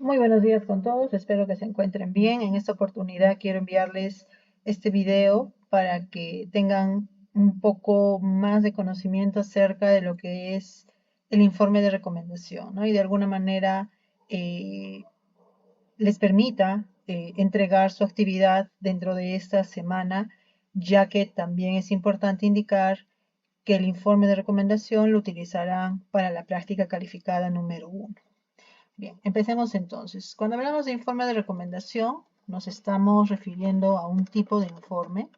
Muy buenos días con todos, espero que se encuentren bien. En esta oportunidad quiero enviarles este video para que tengan un poco más de conocimiento acerca de lo que es el informe de recomendación, ¿no? Y de alguna manera eh, les permita entregar su actividad dentro de esta semana, ya que también es importante indicar que el informe de recomendación lo utilizarán para la práctica calificada número 1. Bien, empecemos entonces. Cuando hablamos de informe de recomendación, nos estamos refiriendo a un tipo de informe.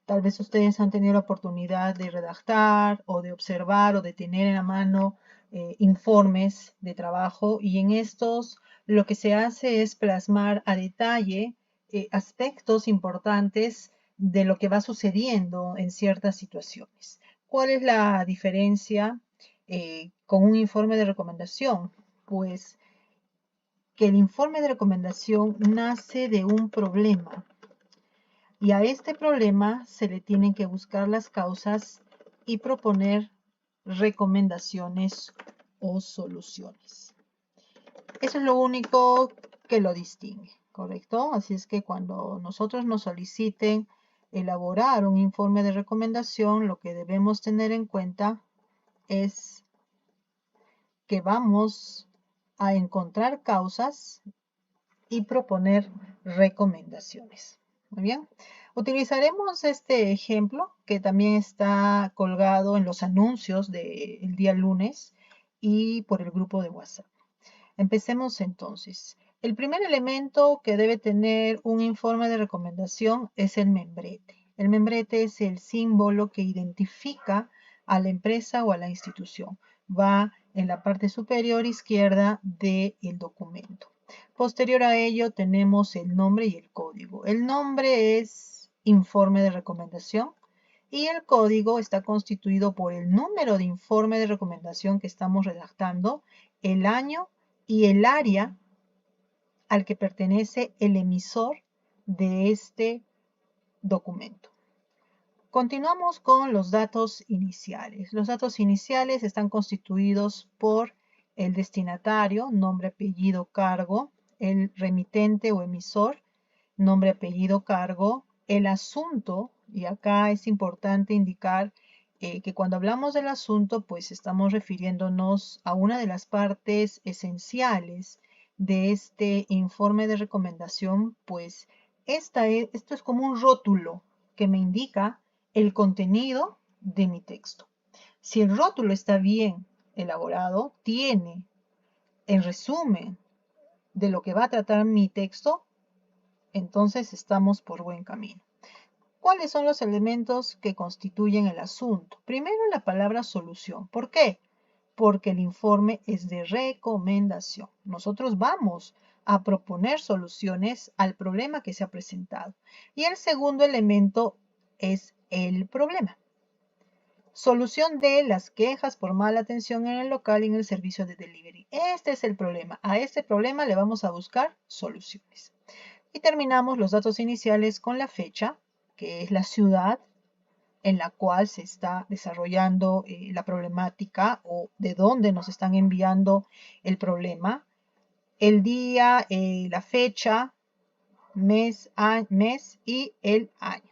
Tal vez ustedes han tenido la oportunidad de redactar o de observar o de tener en la mano informes de trabajo, y en estos lo que se hace es plasmar a detalle aspectos importantes de lo que va sucediendo en ciertas situaciones. ¿Cuál es la diferencia con un informe de recomendación? Pues que el informe de recomendación nace de un problema, y a este problema se le tienen que buscar las causas y proponer recomendaciones o soluciones. Eso es lo único que lo distingue, ¿correcto? Así es que cuando nosotros nos soliciten elaborar un informe de recomendación, lo que debemos tener en cuenta es que vamos a encontrar causas y proponer recomendaciones. Muy bien. Utilizaremos este ejemplo que también está colgado en los anuncios del día lunes y por el grupo de WhatsApp. Empecemos entonces. El primer elemento que debe tener un informe de recomendación es el membrete. El membrete es el símbolo que identifica a la empresa o a la institución. Va en la parte superior izquierda del documento. Posterior a ello tenemos el nombre y el código. El nombre es informe de recomendación y el código está constituido por el número de informe de recomendación que estamos redactando, el año y el área al que pertenece el emisor de este documento. Continuamos con los datos iniciales. Los datos iniciales están constituidos por el destinatario, nombre, apellido, cargo, el remitente o emisor, nombre, apellido, cargo, el asunto, y acá es importante indicar que cuando hablamos del asunto, pues estamos refiriéndonos a una de las partes esenciales de este informe de recomendación, pues esto es como un rótulo que me indica el contenido de mi texto. Si el rótulo está bien elaborado, tiene en resumen de lo que va a tratar mi texto, entonces estamos por buen camino. ¿Cuáles son los elementos que constituyen el asunto? Primero, la palabra solución. ¿Por qué? Porque el informe es de recomendación. Nosotros vamos a proponer soluciones al problema que se ha presentado. Y el segundo elemento es el problema. Solución de las quejas por mala atención en el local y en el servicio de delivery. Este es el problema. A este problema le vamos a buscar soluciones. Y terminamos los datos iniciales con la fecha, que es la ciudad en la cual se está desarrollando la problemática o de dónde nos están enviando el problema, el día, la fecha, mes y el año.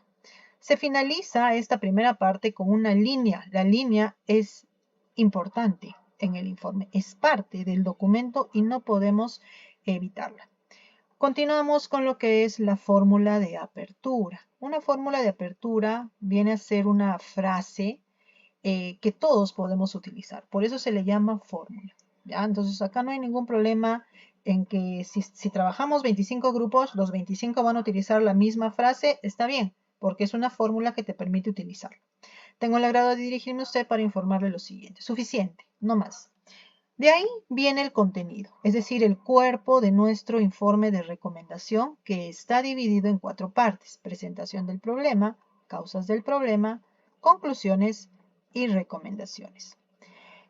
Se finaliza esta primera parte con una línea. La línea es importante en el informe, es parte del documento y no podemos evitarla. Continuamos con lo que es la fórmula de apertura. Una fórmula de apertura viene a ser una frase que todos podemos utilizar. Por eso se le llama fórmula. ¿Ya? Entonces acá no hay ningún problema en que si trabajamos 25 grupos, los 25 van a utilizar la misma frase, está bien, porque es una fórmula que te permite utilizarla. Tengo el agrado de dirigirme a usted para informarle lo siguiente. Suficiente, no más. De ahí viene el contenido, es decir, el cuerpo de nuestro informe de recomendación, que está dividido en 4 partes: presentación del problema, causas del problema, conclusiones y recomendaciones.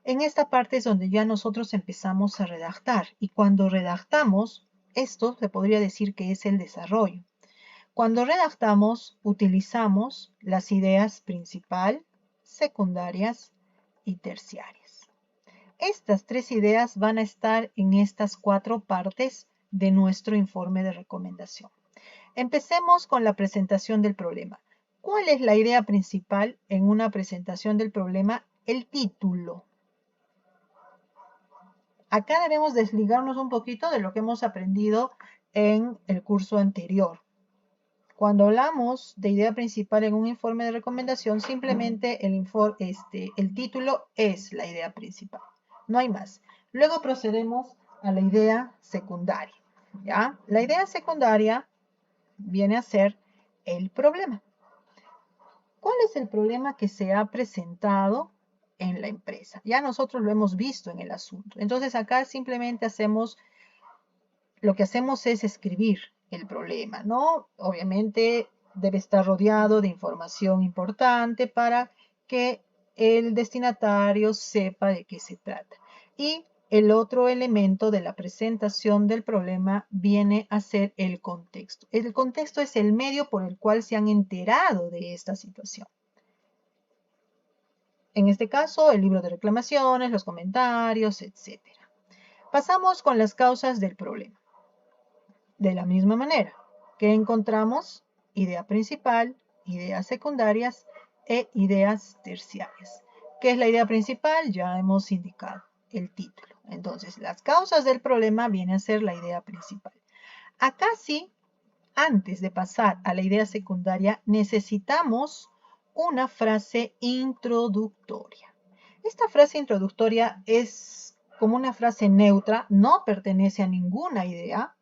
En esta parte es donde ya nosotros empezamos a redactar, y cuando redactamos, esto se podría decir que es el desarrollo. Cuando redactamos, utilizamos las ideas principal, secundarias y terciarias. Estas 3 ideas van a estar en estas 4 partes de nuestro informe de recomendación. Empecemos con la presentación del problema. ¿Cuál es la idea principal en una presentación del problema? El título. Acá debemos desligarnos un poquito de lo que hemos aprendido en el curso anterior. Cuando hablamos de idea principal en un informe de recomendación, simplemente el título es la idea principal. No hay más. Luego procedemos a la idea secundaria. ¿Ya? La idea secundaria viene a ser el problema. ¿Cuál es el problema que se ha presentado en la empresa? Ya nosotros lo hemos visto en el asunto. Entonces acá simplemente lo que hacemos es escribir el problema, ¿no? Obviamente debe estar rodeado de información importante para que el destinatario sepa de qué se trata. Y el otro elemento de la presentación del problema viene a ser el contexto. El contexto es el medio por el cual se han enterado de esta situación. En este caso, el libro de reclamaciones, los comentarios, etc. Pasamos con las causas del problema. De la misma manera que encontramos idea principal, ideas secundarias e ideas terciarias. ¿Qué es la idea principal? Ya hemos indicado el título. Entonces, las causas del problema vienen a ser la idea principal. Acá sí, antes de pasar a la idea secundaria, necesitamos una frase introductoria. Esta frase introductoria es como una frase neutra, no pertenece a ninguna idea,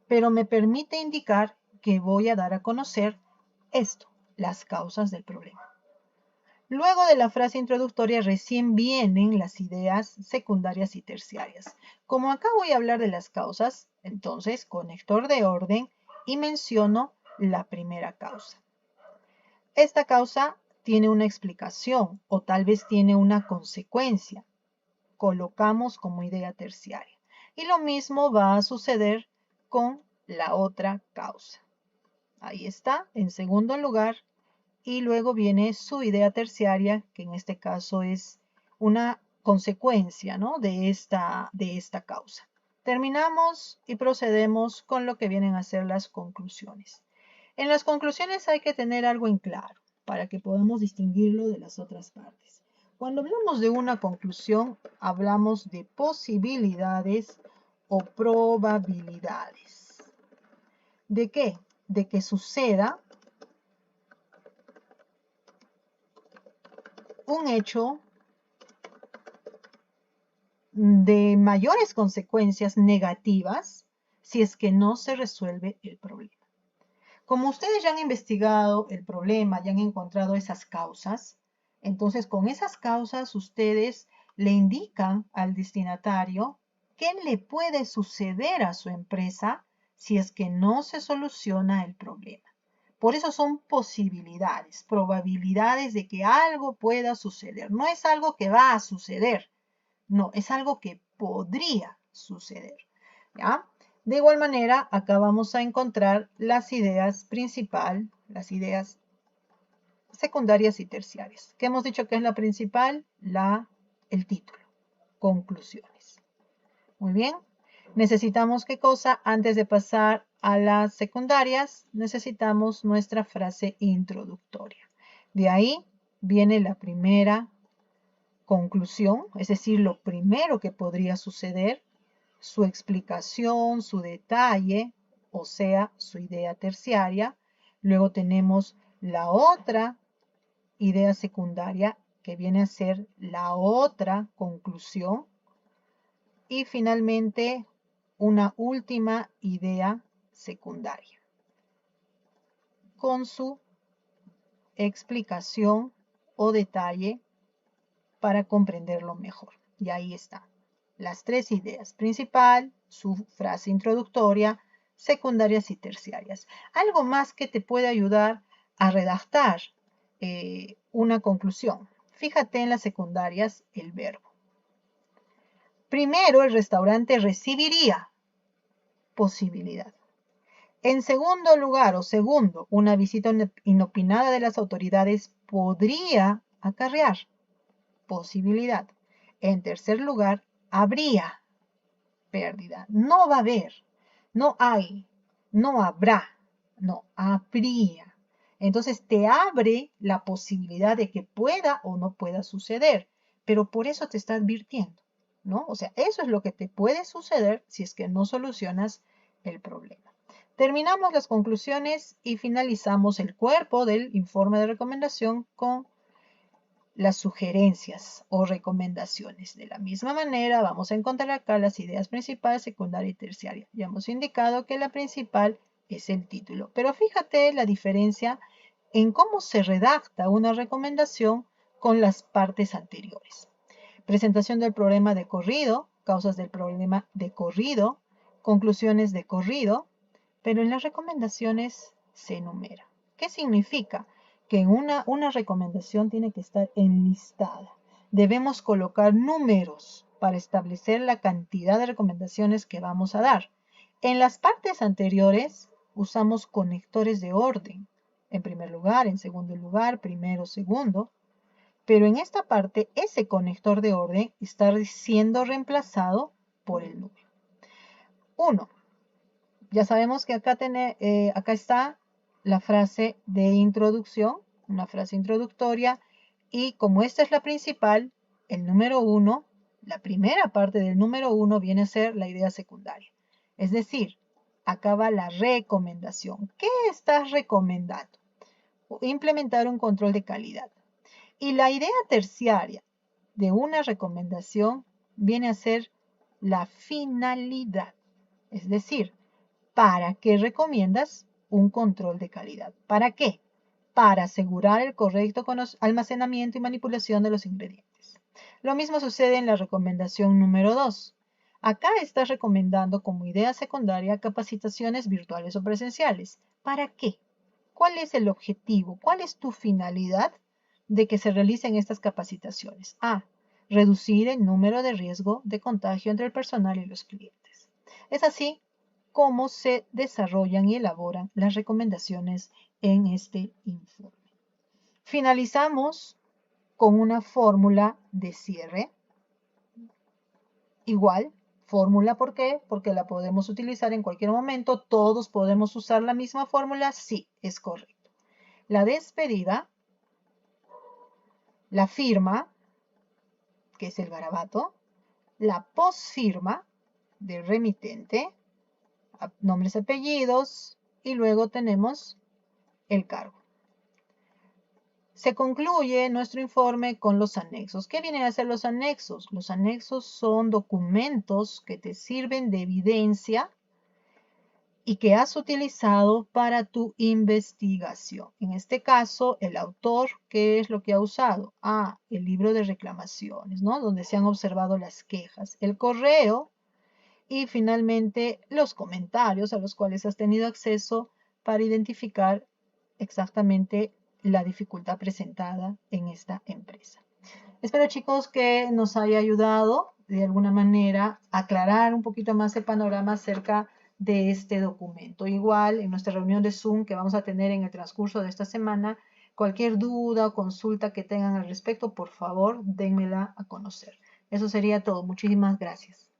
pero me permite indicar que voy a dar a conocer esto, las causas del problema. Luego de la frase introductoria recién vienen las ideas secundarias y terciarias. Como acá voy a hablar de las causas, entonces conector de orden y menciono la primera causa. Esta causa tiene una explicación o tal vez tiene una consecuencia. Colocamos como idea terciaria. Y lo mismo va a suceder con la otra causa. Ahí está, en segundo lugar, y luego viene su idea terciaria, que en este caso es una consecuencia, ¿no? de esta causa. Terminamos y procedemos con lo que vienen a ser las conclusiones. En las conclusiones hay que tener algo en claro para que podamos distinguirlo de las otras partes. Cuando hablamos de una conclusión, hablamos de posibilidades o probabilidades. ¿De qué? De que suceda un hecho de mayores consecuencias negativas si es que no se resuelve el problema. Como ustedes ya han investigado el problema, ya han encontrado esas causas, entonces con esas causas ustedes le indican al destinatario qué le puede suceder a su empresa si es que no se soluciona el problema. Por eso son posibilidades, probabilidades de que algo pueda suceder. No es algo que va a suceder, no, es algo que podría suceder. ¿Ya? De igual manera, acá vamos a encontrar las ideas principal, las ideas secundarias y terciarias. ¿Qué hemos dicho que es la principal? El título. Conclusiones. Muy bien. Necesitamos ¿qué cosa? Antes de pasar a las secundarias, necesitamos nuestra frase introductoria. De ahí viene la primera conclusión, es decir, lo primero que podría suceder, su explicación, su detalle, o sea, su idea terciaria. Luego tenemos la otra idea secundaria, que viene a ser la otra conclusión. Y finalmente, una última idea secundaria, con su explicación o detalle para comprenderlo mejor. Y ahí está. Las tres ideas, principal, su frase introductoria, secundarias y terciarias. Algo más que te puede ayudar a redactar una conclusión. Fíjate en las secundarias el verbo. Primero, el restaurante recibiría posibilidad. En segundo lugar, o segundo, una visita inopinada de las autoridades podría acarrear posibilidad. En tercer lugar, habría pérdida. No va a haber. No hay, no habrá, no habría. Entonces te abre la posibilidad de que pueda o no pueda suceder, pero por eso te está advirtiendo, ¿no? O sea, eso es lo que te puede suceder si es que no solucionas el problema. Terminamos las conclusiones y finalizamos el cuerpo del informe de recomendación con las sugerencias o recomendaciones. De la misma manera, vamos a encontrar acá las ideas principal, secundaria y terciaria. Ya hemos indicado que la principal es el título, pero fíjate la diferencia en cómo se redacta una recomendación con las partes anteriores. Presentación del problema de corrido, causas del problema de corrido, conclusiones de corrido, pero en las recomendaciones se enumera. ¿Qué significa? Que en una recomendación tiene que estar enlistada. Debemos colocar números para establecer la cantidad de recomendaciones que vamos a dar. En las partes anteriores usamos conectores de orden. En primer lugar, en segundo lugar, primero, segundo. Pero en esta parte, ese conector de orden está siendo reemplazado por el número. 1. Ya sabemos que acá está la frase de introducción, una frase introductoria, y como esta es la principal, el número 1, la primera parte del número 1 viene a ser la idea secundaria. Es decir, acá va la recomendación. ¿Qué estás recomendando? Implementar un control de calidad. Y la idea terciaria de una recomendación viene a ser la finalidad. Es decir, ¿para qué recomiendas un control de calidad? ¿Para qué? Para asegurar el correcto almacenamiento y manipulación de los ingredientes. Lo mismo sucede en la recomendación número 2. Acá estás recomendando como idea secundaria capacitaciones virtuales o presenciales. ¿Para qué? ¿Cuál es el objetivo? ¿Cuál es tu finalidad de que se realicen estas capacitaciones? A. Reducir el número de riesgo de contagio entre el personal y los clientes. Es así cómo se desarrollan y elaboran las recomendaciones en este informe. Finalizamos con una fórmula de cierre. Igual, fórmula, ¿por qué? Porque la podemos utilizar en cualquier momento. ¿Todos podemos usar la misma fórmula? Sí, es correcto. La despedida, la firma, que es el garabato, la posfirma del remitente, nombres, apellidos, y luego tenemos el cargo. Se concluye nuestro informe con los anexos. ¿Qué vienen a ser los anexos? Los anexos son documentos que te sirven de evidencia y que has utilizado para tu investigación. En este caso, el autor, ¿qué es lo que ha usado? El libro de reclamaciones, ¿no? Donde se han observado las quejas, el correo y finalmente los comentarios a los cuales has tenido acceso para identificar exactamente la dificultad presentada en esta empresa. Espero, chicos, que nos haya ayudado de alguna manera a aclarar un poquito más el panorama acerca de este documento. Igual, en nuestra reunión de Zoom que vamos a tener en el transcurso de esta semana, cualquier duda o consulta que tengan al respecto, por favor, dénmela a conocer. Eso sería todo. Muchísimas gracias.